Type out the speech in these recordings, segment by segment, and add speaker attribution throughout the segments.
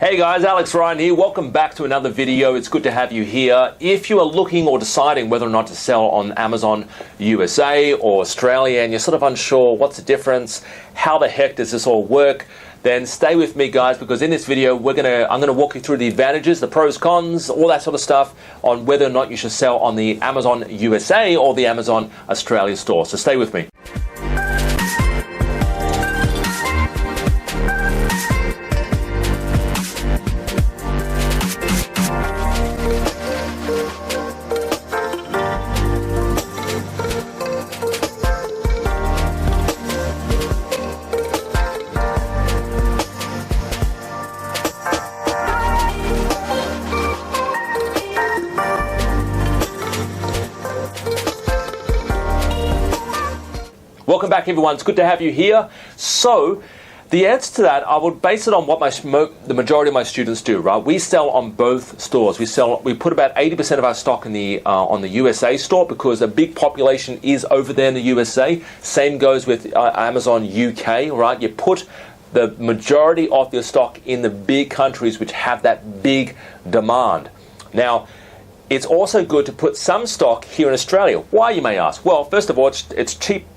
Speaker 1: Hey guys, Alex Ryan here. Welcome back to another video. It's good to have you here. If you are looking or deciding whether or not to sell on Amazon USA or Australia and you're sort of unsure what's the difference, how the heck does this all work, then stay with me guys, because in this video I'm gonna walk you through the advantages, the pros, cons, all that sort of stuff on whether or not you should sell on the Amazon USA or the Amazon Australia store. So stay with me. Welcome back everyone, it's good to have you here. So, the answer to that, I would base it on what the majority of my students do, right? We sell on both stores. We put about 80% of our stock in on the USA store because a big population is over there in the USA. Same goes with Amazon UK, right? You put the majority of your stock in the big countries which have that big demand. Now, it's also good to put some stock here in Australia. Why, you may ask? Well, first of all, it's cheap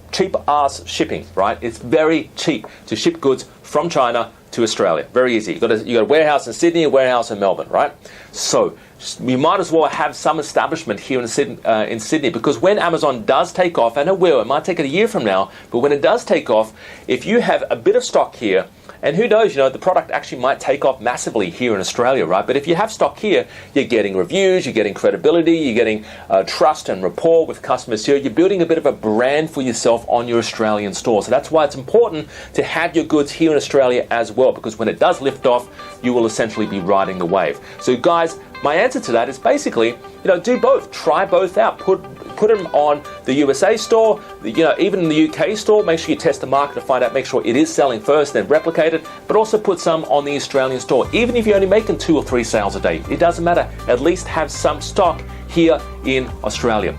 Speaker 1: ass shipping, right? It's very cheap to ship goods from China to Australia. Very easy. You got a warehouse in Sydney, a warehouse in Melbourne, right? So we might as well have some establishment here in Sydney, because when Amazon does take off, and it might take it a year from now, but when it does take off, if you have a bit of stock here, and who knows, the product actually might take off massively here in Australia, right? But if you have stock here, you're getting reviews, you're getting credibility, you're getting trust and rapport with customers here. You're building a bit of a brand for yourself on your Australian store. So that's why it's important to have your goods here in Australia as well, because when it does lift off, you will essentially be riding the wave. So guys, my answer to that is basically, do both. Try both out. Put them on the USA store, even in the UK store. Make sure you test the market to find out, make sure it is selling first, then replicate it, but also put some on the Australian store. Even if you're only making 2 or 3 sales a day, it doesn't matter. At least have some stock here in Australia.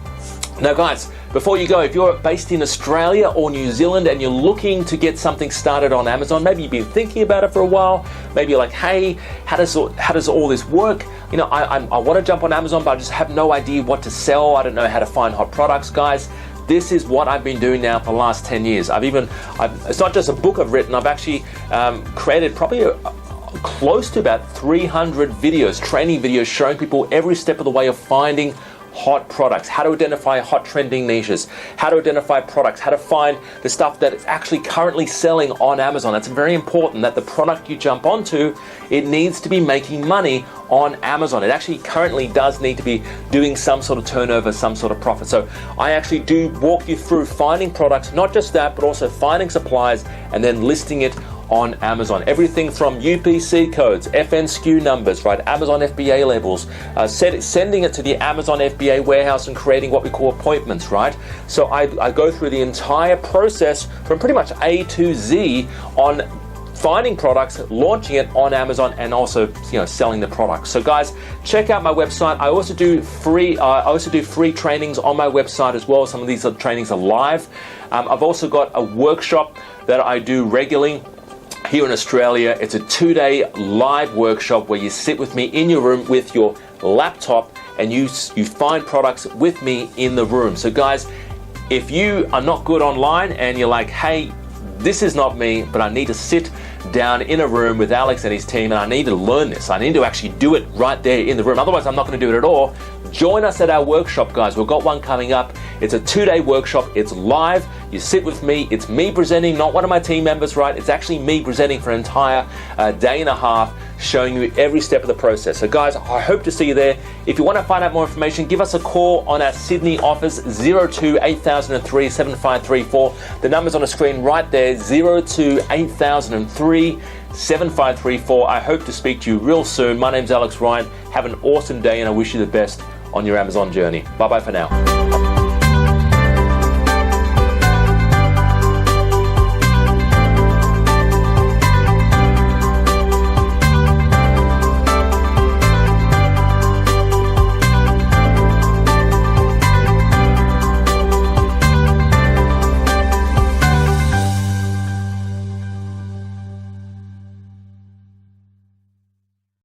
Speaker 1: Now guys, before you go, if you're based in Australia or New Zealand and you're looking to get something started on Amazon, maybe you've been thinking about it for a while, maybe you're like, hey, how does all this work? I want to jump on Amazon, but I just have no idea what to sell. I don't know how to find hot products. Guys, this is what I've been doing now for the last 10 years. It's not just a book I've written, I've actually created probably close to about 300 videos, training videos, showing people every step of the way of finding hot products, how to identify hot trending niches, how to identify products, how to find the stuff that is actually currently selling on Amazon. It's very important that the product you jump onto, it needs to be making money on Amazon. It actually currently does need to be doing some sort of turnover, some sort of profit. So I actually do walk you through finding products, not just that, but also finding suppliers and then listing it on Amazon. Everything from UPC codes, FNSKU numbers, right? Amazon FBA labels, sending it to the Amazon FBA warehouse and creating what we call appointments, right? So I go through the entire process from pretty much A to Z on finding products, launching it on Amazon, and also selling the products. So guys, check out my website. I also do free trainings on my website as well. Some of these trainings are live. I've also got a workshop that I do regularly here in Australia. It's a 2-day live workshop where you sit with me in your room with your laptop and you find products with me in the room. So guys, if you are not good online and you're like, hey, this is not me, but I need to sit down in a room with Alex and his team and I need to learn this. I need to actually do it right there in the room. Otherwise, I'm not going to do it at all. Join us at our workshop, guys. We've got one coming up. It's a 2-day workshop. It's live. You sit with me. It's me presenting, not one of my team members, right? It's actually me presenting for an entire day and a half, showing you every step of the process. So guys, I hope to see you there. If you want to find out more information, give us a call on our Sydney office, 02 8003 7534. The number's on the screen right there, 02 8003 7534. I hope to speak to you real soon. My name's Alex Ryan. Have an awesome day and I wish you the best on your Amazon journey. Bye-bye for now.